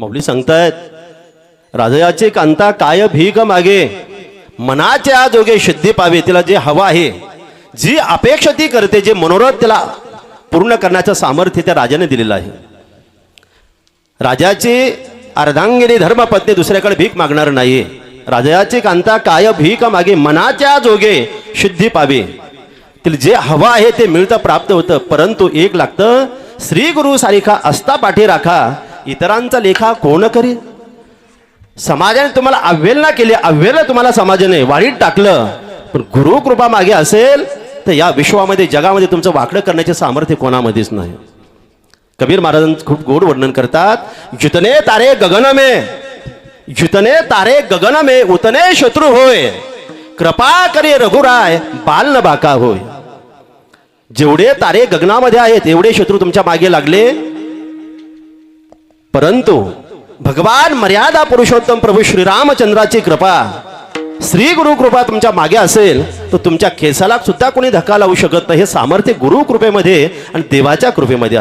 माऊली सांगतायत, राजयाचे कांता काय भीक मागे, मनाच्या जोगे सिद्धी पावे. तिला जे हवा आहे, जी अपेक्षा ती करते, जे मनोरथ तिला पूर्ण करण्याचं सामर्थ्य त्या राजाने दिलेलं आहे. राजाची अर्धांगिनी धर्मपत्नी दुसऱ्याकडे भीक मागणार नाही. राजयाची कांता काय भीक मागे, मनाच्या जोगे सिद्धी पावे. तिला जे हवं आहे ते मिळतं, प्राप्त होतं. परंतु एक लागतं, श्री गुरु सारिखा असता पाठी राखा, इतरांचा लेखा कोण करी. समाजाने तुम्हाला अवहेलना केली, अवहेलना तुम्हाला समाजाने वाळीत टाकलं, पण गुरु कृपा मागे असेल तर या विश्वामध्ये जगामध्ये तुमचं वाकडं करण्याचे सामर्थ्य कोणामध्येच नाही. कबीर महाराज खूप गोड वर्णन करतात, जितने तारे गगन में, जितने तारे गगन में उतने शत्रु होय, कृपा करे रघुराय बाल न बाका होय. जेवढे तारे गगनामध्ये आहेत एवढे शत्रू तुमच्या मागे लागले, परंतु भगवान मर्यादा पुरुषोत्तम प्रभू श्रीरामचंद्राची कृपा, श्री गुरु कृपा तुमच्या मागे असेल तर तुमच्या केसाला सुद्धा कोणी धक्का लावू शकत नाही. हे सामर्थ्य गुरु कृपेमध्ये आणि देवाच्या कृपेमध्ये